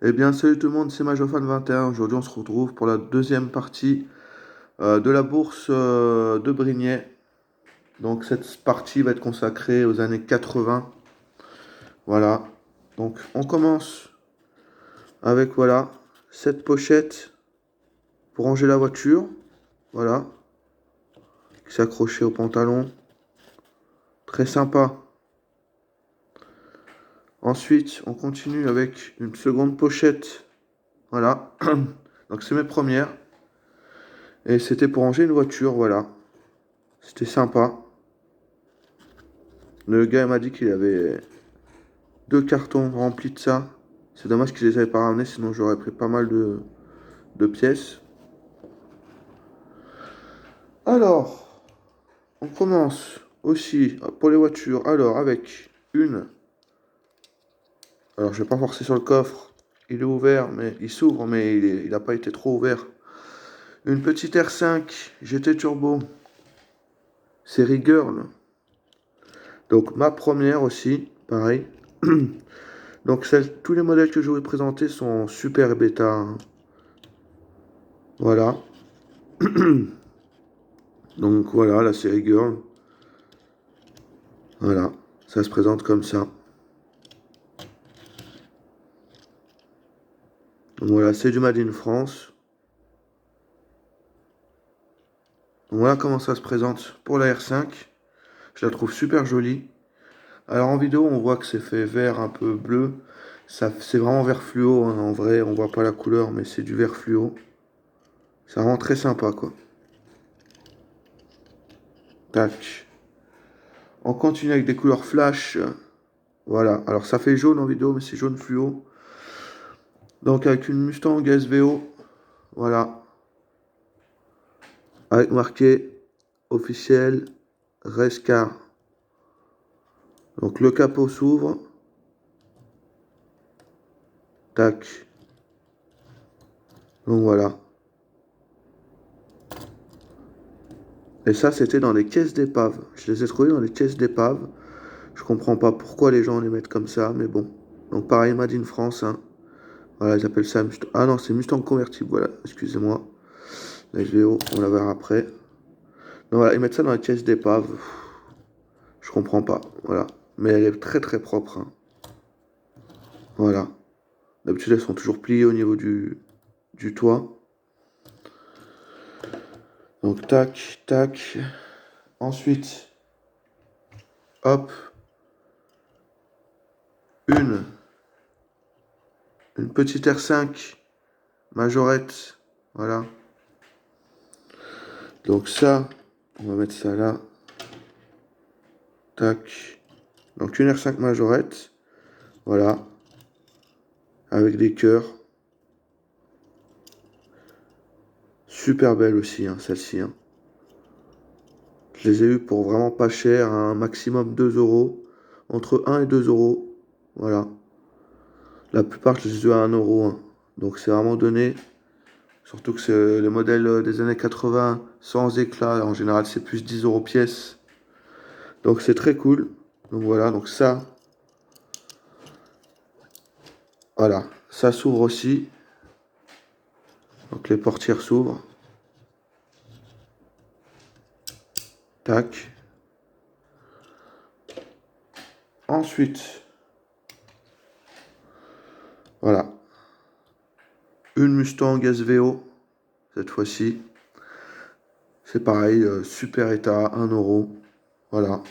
Eh bien, salut tout le monde, c'est Majofan21. Aujourd'hui, on se retrouve pour la deuxième partie de la bourse de Brignais. Donc, cette partie va être consacrée aux années 80. Voilà. Donc, on commence avec, voilà, cette pochette pour ranger la voiture. Voilà. Qui s'est accrochée au pantalon. Très sympa. Ensuite, on continue avec une seconde pochette. Voilà. Donc, c'est mes premières. Et c'était pour ranger une voiture, voilà. C'était sympa. Le gars m'a dit qu'il avait deux cartons remplis de ça. C'est dommage qu'ils les avaient pas ramenés, sinon j'aurais pris pas mal de pièces. Alors, on commence aussi pour les voitures. Alors, avec une. Alors, je vais pas forcer sur le coffre. Il est ouvert, mais il s'ouvre, mais il n'a pas été trop ouvert. Une petite R5 GT Turbo, série Girl. Donc, ma première aussi, pareil. Donc, tous les modèles que je vais vous présenter sont super bêta, hein. Voilà. Donc voilà, la série Girl. Voilà, ça se présente comme ça. Donc voilà, c'est du Made in France. Donc voilà comment ça se présente pour la R5. Je la trouve super jolie. Alors en vidéo, on voit que c'est fait vert un peu bleu. C'est vraiment vert fluo, hein. En vrai, on voit pas la couleur, mais c'est du vert fluo. C'est vraiment très sympa, quoi. Tac. On continue avec des couleurs flash. Voilà. Alors ça fait jaune en vidéo, mais c'est jaune fluo. Donc avec une Mustang SVO. Voilà. Avec marqué officiel Rescar. Donc le capot s'ouvre. Tac. Donc voilà. Et ça, c'était dans les caisses d'épave. Je les ai trouvés dans les caisses d'épave. Je comprends pas pourquoi les gens les mettent comme ça, mais bon. Donc pareil, Made in France, hein. Voilà, ils appellent ça Mustang. Ah non, c'est Mustang convertible, voilà, excusez-moi. La SVO, on la verra après. Donc voilà, ils mettent ça dans les caisses d'épave. Je comprends pas, voilà. Mais elle est très très propre, hein. Voilà. D'habitude, elles sont toujours pliées au niveau du toit. Donc tac, tac. Ensuite, hop, une, une petite R5 majorette. Voilà. Donc ça, on va mettre ça là. Tac. Donc une R5 majorette. Voilà. Avec des cœurs. Super belle aussi, hein, celle-ci, hein. Je les ai eues pour vraiment pas cher, un maximum 2 euros. Entre 1 et 2 euros. Voilà. La plupart, je les ai eues à 1 euro, hein. Donc c'est vraiment donné. Surtout que c'est les modèles des années 80 sans éclat. En général, c'est plus 10 euros pièce. Donc c'est très cool. Donc voilà, donc ça, voilà, ça s'ouvre aussi. Donc les portières s'ouvrent. Tac. Ensuite, voilà, une Mustang SVO, cette fois-ci. C'est pareil, super état, 1 euro. Voilà.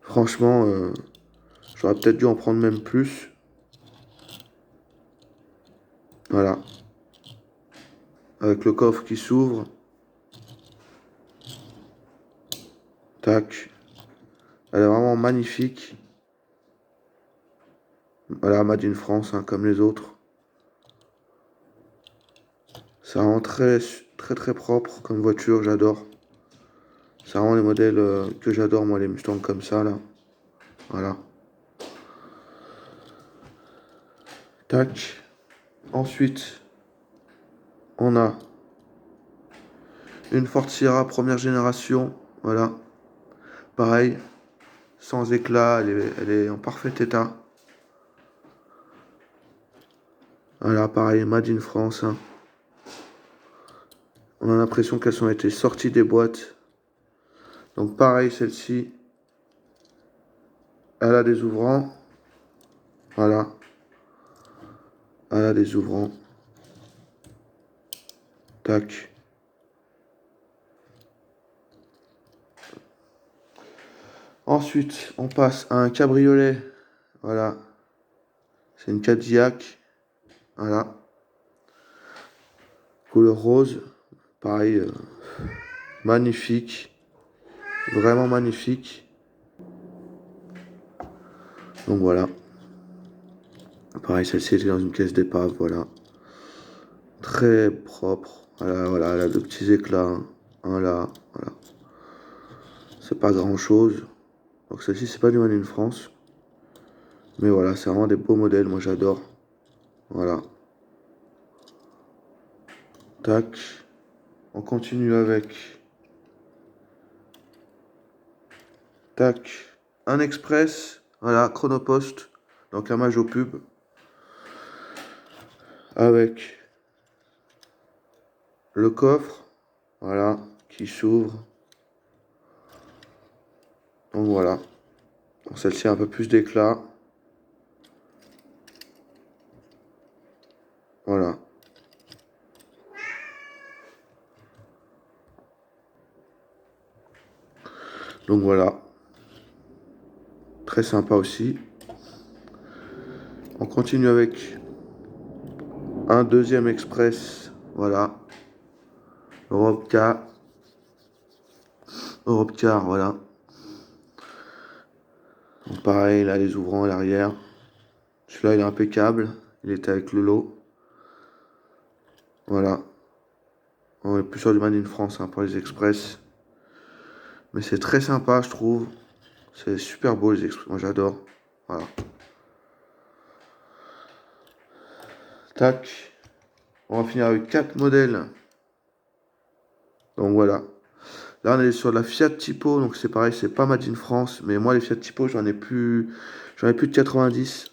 Franchement, j'aurais peut-être dû en prendre même plus. Voilà. Avec le coffre qui s'ouvre. Tac. Elle est vraiment magnifique. Voilà, Made in France, hein, comme les autres. Ça rend très, très, très propre comme voiture, j'adore. C'est vraiment les modèles que j'adore, moi, les Mustangs comme ça, là. Voilà. Tac. Ensuite, on a une Ford Sierra première génération. Voilà. Pareil, sans éclat, elle est en parfait état. Voilà, pareil, Made in France, hein. On a l'impression qu'elles ont été sorties des boîtes. Donc pareil, celle-ci, elle a des ouvrants. Voilà. Elle a des ouvrants. Tac. Ensuite, on passe à un cabriolet. Voilà. C'est une Cadillac. Voilà. Couleur rose. Pareil, magnifique. Vraiment magnifique. Donc voilà. Pareil, celle-ci était dans une caisse d'épave. Voilà. Très propre. Voilà, voilà, elle a deux petits éclats. Un là. Voilà. C'est pas grand chose. Donc celle-ci, c'est pas du Made in France. Mais voilà, c'est vraiment des beaux modèles. Moi, j'adore. Voilà. Tac. On continue avec. Tac. Un express. Voilà, Chronopost. Donc un Majo Pub. Avec le coffre. Voilà. Qui s'ouvre. Donc voilà. Celle-ci a un peu plus d'éclat. Voilà. Donc voilà. Très sympa aussi. On continue avec un deuxième express. Voilà. Europcar. Europcar, voilà. Donc pareil, là, les ouvrants à l'arrière. Celui-là, il est impeccable. Il était avec le lot. Voilà. On est plus sur du Made in France, hein, pour les express. Mais c'est très sympa, je trouve. C'est super beau, les express. Moi, j'adore. Voilà. Tac. On va finir avec 4 modèles. Donc voilà. Là, on est sur la Fiat Tipo. Donc c'est pareil, c'est pas Made in France. Mais moi, les Fiat Tipo, j'en ai plus de 90.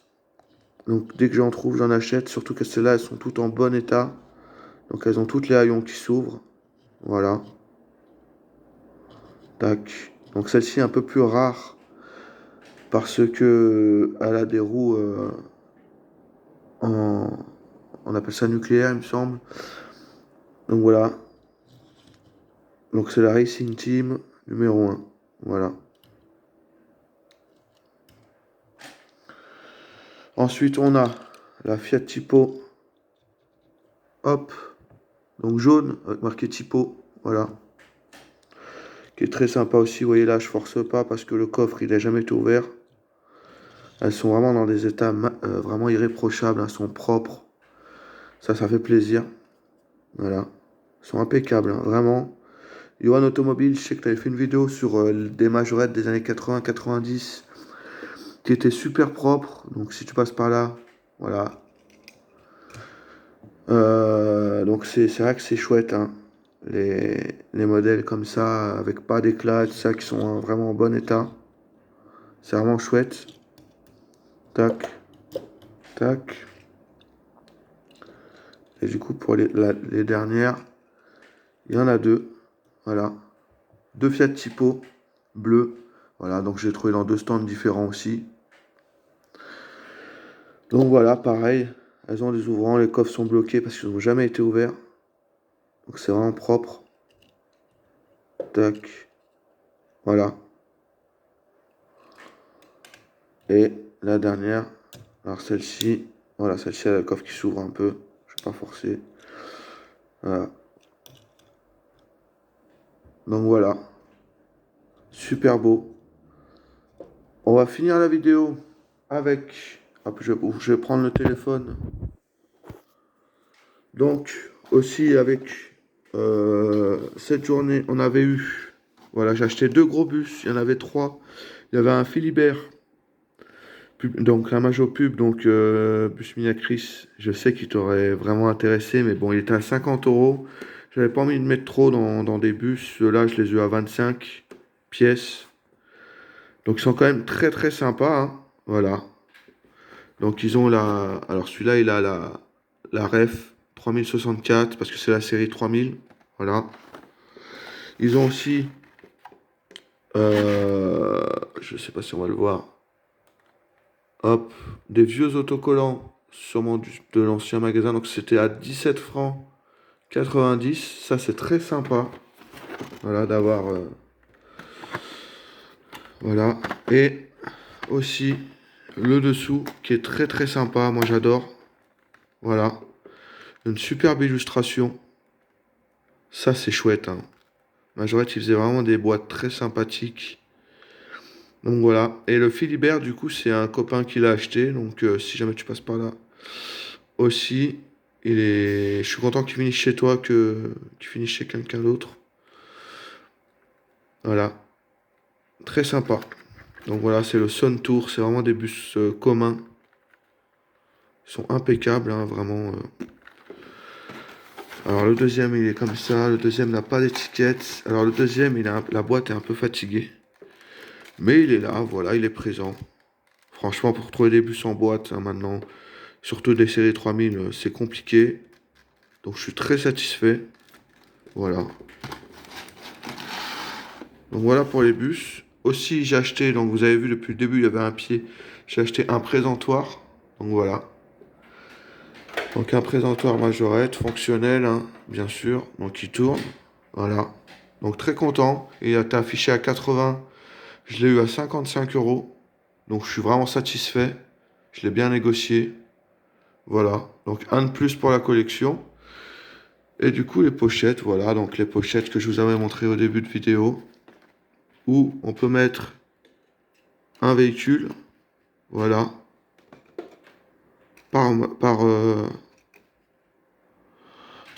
Donc dès que j'en trouve, j'en achète. Surtout que celles-là, elles sont toutes en bon état. Donc elles ont toutes les haillons qui s'ouvrent. Voilà. Tac. Donc celle-ci est un peu plus rare. Parce que elle a des roues en... On appelle ça nucléaire, il me semble. Donc voilà. Donc c'est la Racing Team numéro 1. Voilà. Ensuite, on a la Fiat Tipo. Hop. Donc jaune, avec marqué Tipo. Voilà. Qui est très sympa aussi. Vous voyez là, je force pas parce que le coffre, il n'a jamais été ouvert. Elles sont vraiment dans des états vraiment irréprochables. Elles sont propres. Ça fait plaisir. Voilà. Elles sont impeccables, hein, vraiment. Johan Automobile, je sais que tu avais fait une vidéo sur des majorettes des années 80-90 qui étaient super propres. Donc si tu passes par là, voilà. Donc c'est vrai que c'est chouette, hein. Les modèles comme ça, avec pas d'éclat, tout ça, qui sont vraiment en bon état. C'est vraiment chouette. Tac, tac. Et du coup, pour les dernières, il y en a deux. Voilà. Deux Fiat Tipo bleu. Voilà, donc j'ai trouvé dans deux stands différents aussi. Donc voilà, pareil. Elles ont des ouvrants, les coffres sont bloqués parce qu'ils n'ont jamais été ouverts. Donc c'est vraiment propre. Tac. Voilà. Et la dernière. Alors celle-ci. Voilà, celle-ci a le coffre qui s'ouvre un peu. Je ne vais pas forcer. Voilà. Donc voilà. Super beau. On va finir la vidéo avec... Hop, je vais prendre le téléphone. Donc, aussi avec cette journée, on avait eu... Voilà, j'ai acheté deux gros bus. Il y en avait trois. Il y avait un Philibert. Donc, la Majo Pub, donc bus Minacris. Je sais qu'il t'aurait vraiment intéressé, mais bon, il était à 50 euros. J'avais pas envie de mettre trop dans des bus. Ceux-là, je les ai eu à 25 pièces. Donc, ils sont quand même très très sympas, hein. Voilà. Donc, ils ont la. Alors, celui-là, il a la ref 3064 parce que c'est la série 3000. Voilà. Ils ont aussi, je sais pas si on va le voir, hop, des vieux autocollants, sûrement de l'ancien magasin. Donc c'était à 17 francs 90. Ça c'est très sympa. Voilà, d'avoir... voilà. Et aussi le dessous qui est très très sympa. Moi j'adore. Voilà. Une superbe illustration. Ça c'est chouette, hein. Majorette, il faisait vraiment des boîtes très sympathiques. Donc voilà. Et le Philibert, du coup, c'est un copain qui l'a acheté. Donc si jamais tu passes par là aussi, je suis content qu'il finisse chez toi que qu'il finisse chez quelqu'un d'autre. Voilà. Très sympa. Donc voilà, c'est le Sun Tour. C'est vraiment des bus communs. Ils sont impeccables, hein, vraiment. Alors le deuxième, il est comme ça. Le deuxième n'a pas d'étiquette. Alors le deuxième, la boîte est un peu fatiguée. Mais il est là, voilà, il est présent. Franchement, pour trouver des bus en boîte, hein, maintenant, surtout des séries 3000, c'est compliqué. Donc je suis très satisfait. Voilà. Donc voilà pour les bus. Aussi, j'ai acheté, donc vous avez vu depuis le début, il y avait un pied. J'ai acheté un présentoir. Donc voilà. Donc un présentoir majorette, fonctionnel, hein, bien sûr. Donc il tourne. Voilà. Donc très content. Il a été affiché à 80. Je l'ai eu à 55 euros. Donc je suis vraiment satisfait. Je l'ai bien négocié. Voilà. Donc un de plus pour la collection. Et du coup les pochettes, voilà. Donc les pochettes que je vous avais montré au début de vidéo. Où on peut mettre un véhicule. Voilà. Par, par, euh,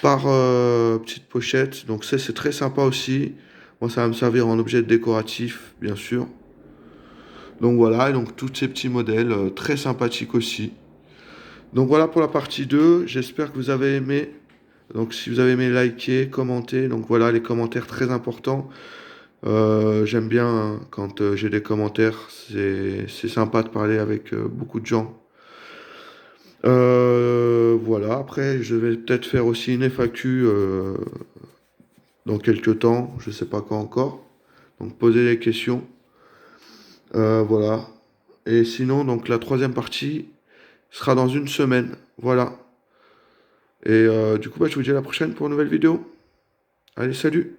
par petite pochette. Donc ça c'est très sympa aussi. Moi ça va me servir en objet décoratif, bien sûr. Donc voilà, et donc tous ces petits modèles, très sympathiques aussi. Donc voilà pour la partie 2. J'espère que vous avez aimé. Donc si vous avez aimé, likez, commentez. Donc voilà, les commentaires très importants. J'aime bien, hein, quand j'ai des commentaires. C'est sympa de parler avec beaucoup de gens. Voilà, après je vais peut-être faire aussi une FAQ dans quelques temps. Je sais pas quand encore. Donc posez les questions. Voilà. Et sinon, donc la troisième partie sera dans une semaine. Voilà. Et du coup, bah, je vous dis à la prochaine pour une nouvelle vidéo. Allez, salut!